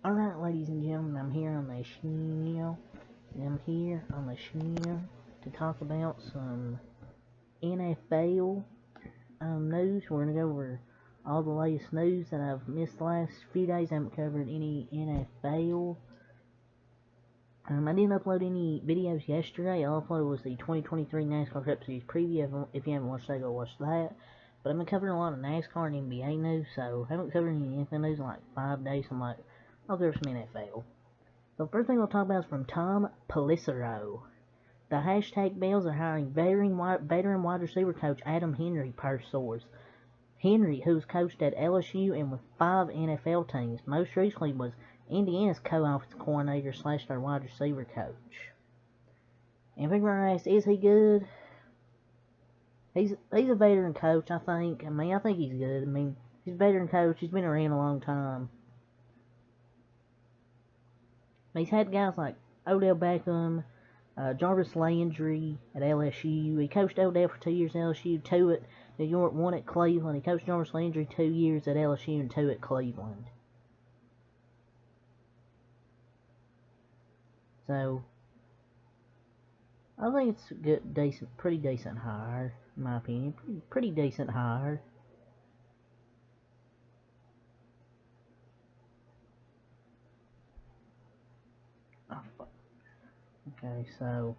Alright, ladies and gentlemen, I'm here on the channel. To talk about some NFL news. We're going to go over all the latest news that I've missed the last few days. I haven't covered any NFL. I didn't upload any videos yesterday. All I uploaded was the 2023 NASCAR Cup Series preview. If you haven't watched that, go watch that. But I've been covering a lot of NASCAR and NBA news, so I haven't covered any NFL news in like 5 days. So I'm like, I'll cover some NFL. So the first thing we'll talk about is from Tom Pelissero. The hashtag Bells are hiring veteran wide receiver coach Adam Henry per source. Henry, who's coached at LSU and with 5 NFL teams, most recently was Indiana's co-offensive coordinator / their wide receiver coach. And people are asked, is he good? He's a veteran coach, I think. I think he's good. He's a veteran coach. He's been around a long time. He's had guys like Odell Beckham, Jarvis Landry at LSU. He coached Odell for 2 years at LSU, 2 at New York, 1 at Cleveland. He coached Jarvis Landry 2 years at LSU and 2 at Cleveland. So, I think it's a good, pretty decent hire, in my opinion. Pretty decent hire. Okay, so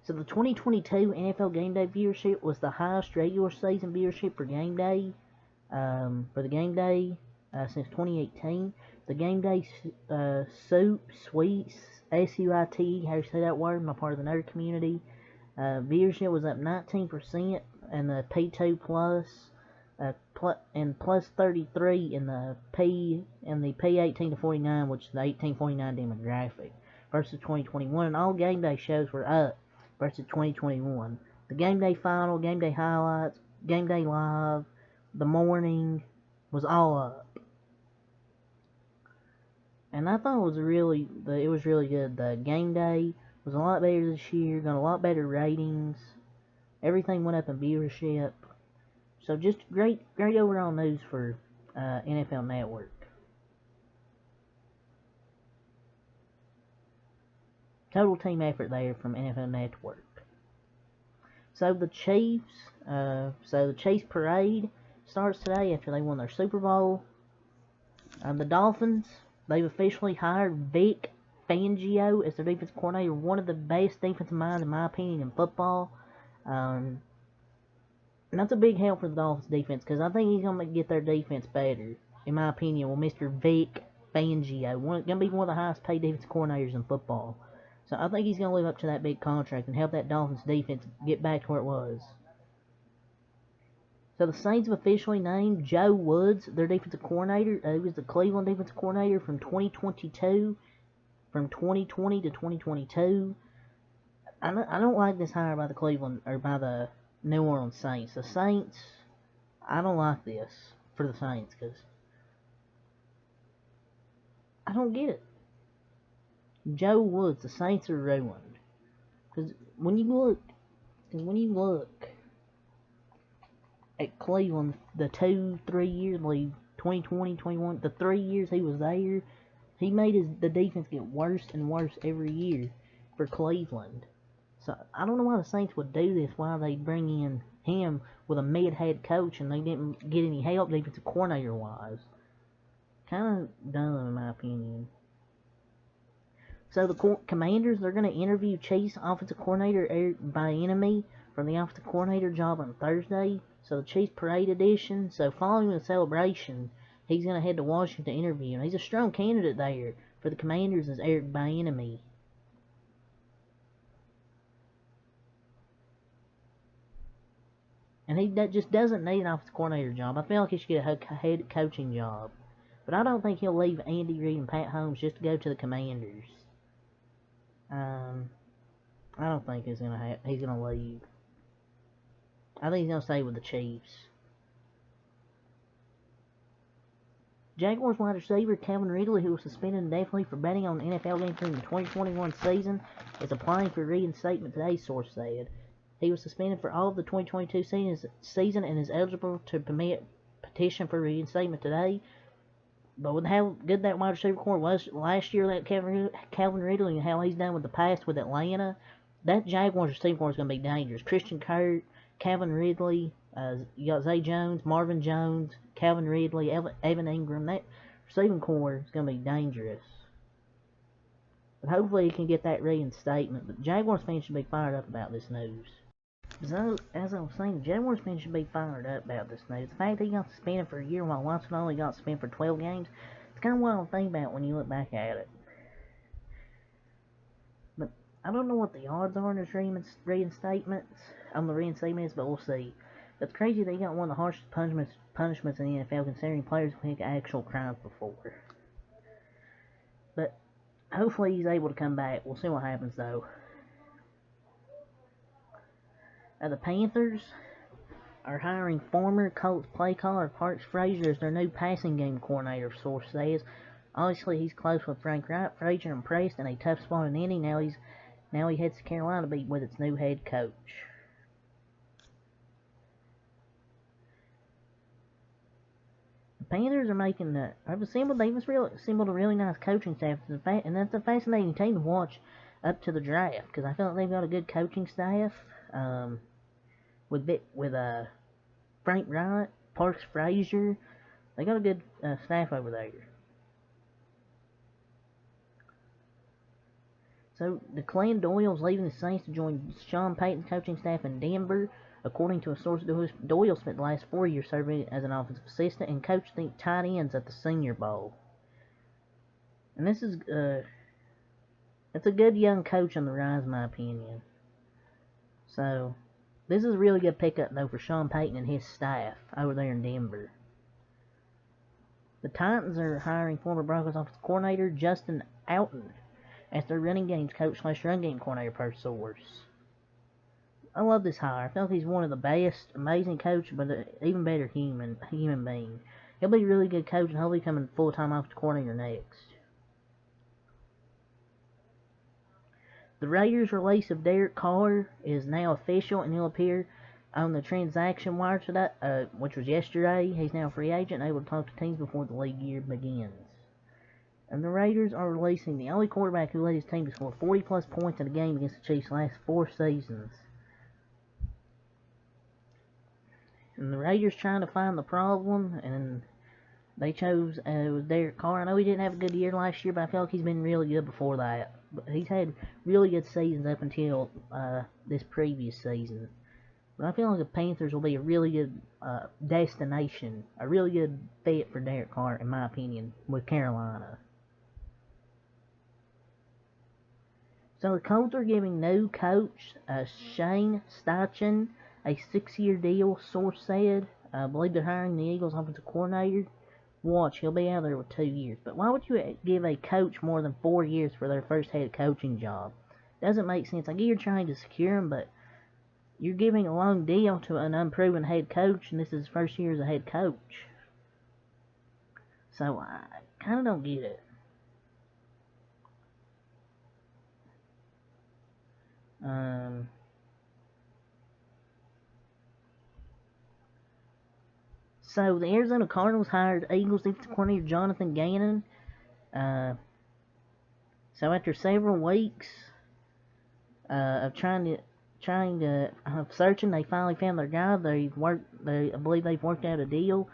the 2022 NFL Game Day viewership was the highest regular season viewership for Game Day, since 2018. The Game Day Suites, S-U-I-T, how you say that word? I'm a part of the nerd community. Viewership was up 19%, and the P2 Plus, and plus 33 in the P18 to 49, which is the 18-49 demographic, versus 2021. And all Game Day shows were up versus 2021. The Game Day Final, Game Day Highlights, Game Day Live, the morning was all up. And I thought it was really good. The Game Day was a lot better this year, got a lot better ratings. Everything went up in viewership. So just great overall news for NFL Network. Total team effort there from NFL Network. So the Chiefs parade starts today after they won their Super Bowl. The Dolphins, they've officially hired Vic Fangio as their defensive coordinator, one of the best defensive minds in my opinion in football. And that's a big help for the Dolphins defense, because I think he's going to get their defense better, in my opinion, with Mr. Vic Fangio. Going to be one of the highest paid defensive coordinators in football. So I think he's going to live up to that big contract and help that Dolphins defense get back to where it was. So the Saints have officially named Joe Woods their defensive coordinator. He was the Cleveland defensive coordinator from 2020 to 2022. I don't like this hire by the New Orleans Saints. The Saints, I don't like this for the Saints, because I don't get it. Joe Woods, the Saints are ruined. Because when you look at Cleveland, the 2-3 years lead, 2020, 21, the 3 years he was there, he made the defense get worse and worse every year for Cleveland. So I don't know why the Saints would do this, why they bring in him with a mid-head coach and they didn't get any help defensive coordinator-wise. Kind of dumb in my opinion. So the Commanders, they're going to interview Chiefs offensive coordinator Eric Bieniemy for the offensive coordinator job on Thursday. So the Chiefs Parade edition. So following the celebration, he's going to head to Washington to interview. And he's a strong candidate there for the Commanders as Eric Bieniemy. And he just doesn't need an offensive coordinator job. I feel like he should get a head coaching job. But I don't think he'll leave Andy Reid and Pat Holmes just to go to the Commanders. I don't think he's gonna leave. I think he's gonna stay with the Chiefs. Jaguars wide receiver Calvin Ridley, who was suspended indefinitely for betting on NFL games during the 2021 season, is applying for reinstatement today, source said. He was suspended for all of the 2022 season and is eligible to petition for reinstatement today. But with how good that wide receiver core was last year, that Calvin Ridley and how he's done with the pass with Atlanta, that Jaguars receiver core is going to be dangerous. Christian Kirk, Calvin Ridley, you got Zay Jones, Marvin Jones, Calvin Ridley, Evan Ingram. That receiving core is going to be dangerous. But hopefully he can get that reinstatement. But Jaguars fans should be fired up about this news. So, as I was saying, Jaguars fans should be fired up about this news. The fact that he got suspended for a year while Watson only got suspended for 12 games, it's kind of wild to think about when you look back at it. But I don't know what the odds are on his reinstatements, but we'll see. But it's crazy that he got one of the harshest punishments in the NFL, considering players commit actual crimes before. But hopefully he's able to come back. We'll see what happens, though. The Panthers are hiring former Colts play caller Parks Frazier as their new passing game coordinator, source says. Obviously, he's close with Frank Wright. Frazier impressed in a tough spot in Indy. Now he heads to Carolina to be with its new head coach. The Panthers are making they've assembled a really nice coaching staff, and that's a fascinating team to watch up to the draft because I feel like they've got a good coaching staff. With Frank Wright, Parks Frazier, they got a good staff over there. So, the Glenn Doyle's leaving the Saints to join Sean Payton's coaching staff in Denver. According to a source, Doyle spent the last 4 years serving as an offensive assistant and coached the tight ends at the Senior Bowl. And this is it's a good young coach on the rise, in my opinion. So, this is a really good pickup, though, for Sean Payton and his staff over there in Denver. The Titans are hiring former Broncos offensive coordinator Justin Outten as their running games coach / run game coordinator per source. I love this hire. I feel like he's one of the best, amazing coach, but an even better human being. He'll be a really good coach, and he'll be coming full-time offensive coordinator next. The Raiders' release of Derek Carr is now official, and he'll appear on the transaction wire today, which was yesterday. He's now a free agent, able to talk to teams before the league year begins. And the Raiders are releasing the only quarterback who led his team to score 40-plus points in a game against the Chiefs last 4 seasons. And the Raiders trying to find the problem, and they chose with Derek Carr. I know he didn't have a good year last year, but I feel like he's been really good before that. But he's had really good seasons up until this previous season. But I feel like the Panthers will be a really good destination, a really good fit for Derek Carr, in my opinion, with Carolina. So the Colts are giving new coach Shane Steichen a 6-year deal, source said. I believe they're hiring the Eagles offensive coordinator. Watch, he'll be out there with 2 years. But why would you give a coach more than 4 years for their first head coaching job? Doesn't make sense. I get you're trying to secure him, but you're giving a long deal to an unproven head coach, and this is his first year as a head coach. So I kind of don't get it. So the Arizona Cardinals hired Eagles defensive coordinator Jonathan Gannon. So after several weeks of trying to searching, they finally found their guy. I believe they've worked out a deal.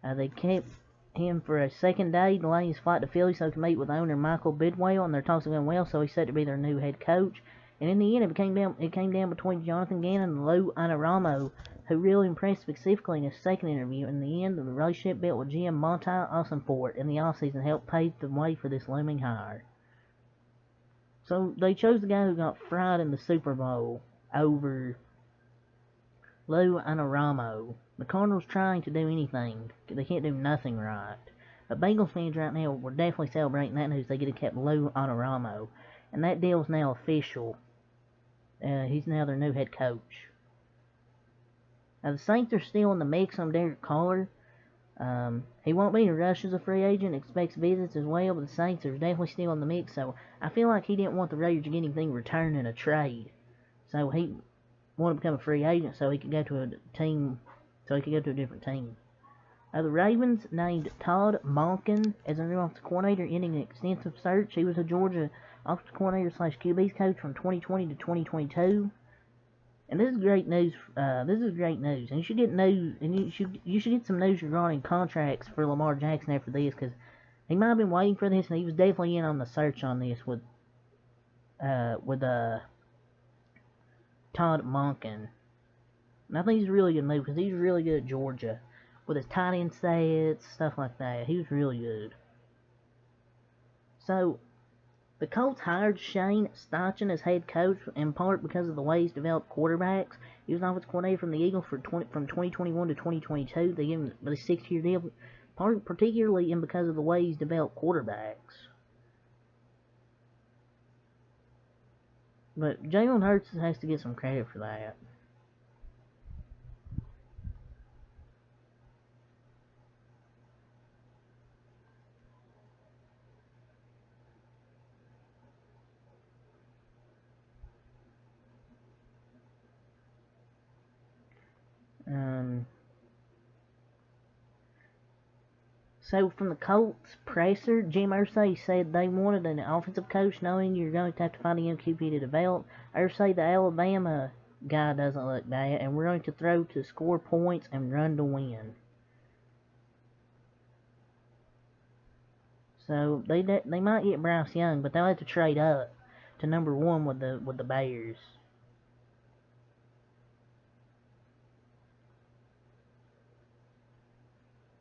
They kept him for a second day, delaying his flight to Philly so he could meet with owner Michael Bidwell, and their talks have gone well. So he's set to be their new head coach. And in the end, it came down between Jonathan Gannon and Lou Anarumo, who really impressed specifically in his second interview. In the end, the relationship built with GM Monty Ossenfort in the offseason helped pave the way for this looming hire. So they chose the guy who got fried in the Super Bowl over Lou Anarumo. The Cardinals trying to do anything. They can't do nothing right. But Bengals fans right now were definitely celebrating that news. They get to keep Lou Anarumo. And that deal is now official. He's now their new head coach. Now the Saints are still in the mix on Derek Carr. He won't be in a rush as a free agent. Expects visits as well, but the Saints are definitely still in the mix. So I feel like he didn't want the Raiders to get anything returned in a trade. So he wanted to become a free agent so he could go to a team. So he could go to a different team. The Ravens named Todd Monken as their new offensive coordinator, ending an extensive search. He was a Georgia offensive coordinator slash QB's coach from 2020 to 2022. And this is great news. This is great news, and you should get news, and you should get some news regarding contracts for Lamar Jackson after this, because he might have been waiting for this, and he was definitely in on the search on this with Todd Monken. And I think he's a really good move because he's really good at Georgia with his tight end stats, stuff like that. He was really good. So the Colts hired Shane Steichen as head coach in part because of the way he's developed quarterbacks. He was an offensive coordinator from the Eagles from 2021 to 2022. They gave him a 6-year deal, particularly and because of the way he's developed quarterbacks. But Jalen Hurts has to get some credit for that. So from the Colts presser, Jim Irsay said they wanted an offensive coach, knowing you're going to have to find a young QB to develop. Irsay, the Alabama guy, doesn't look bad, and we're going to throw to score points and run to win. So they might get Bryce Young, but they'll have to trade up to number 1 with the Bears.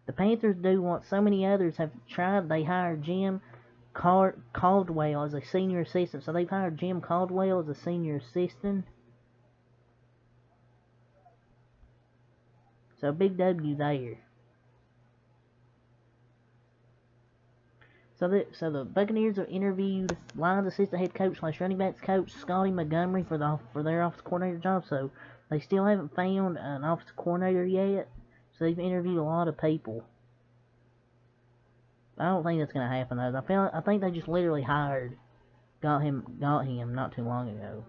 The Panthers do what so many others have tried. They hired Jim Caldwell as a senior assistant. So they've hired Jim Caldwell as a senior assistant. So big W there. So the Buccaneers have interviewed Lions assistant head coach / running backs coach Scotty Montgomery for their offensive coordinator job. So they still haven't found an offensive coordinator yet. So they've interviewed a lot of people. I don't think that's gonna happen though. I think they just literally got him not too long ago.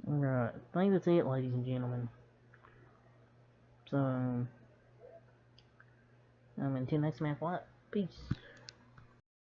Alright, I think that's it, ladies and gentlemen. So, until next time, peace.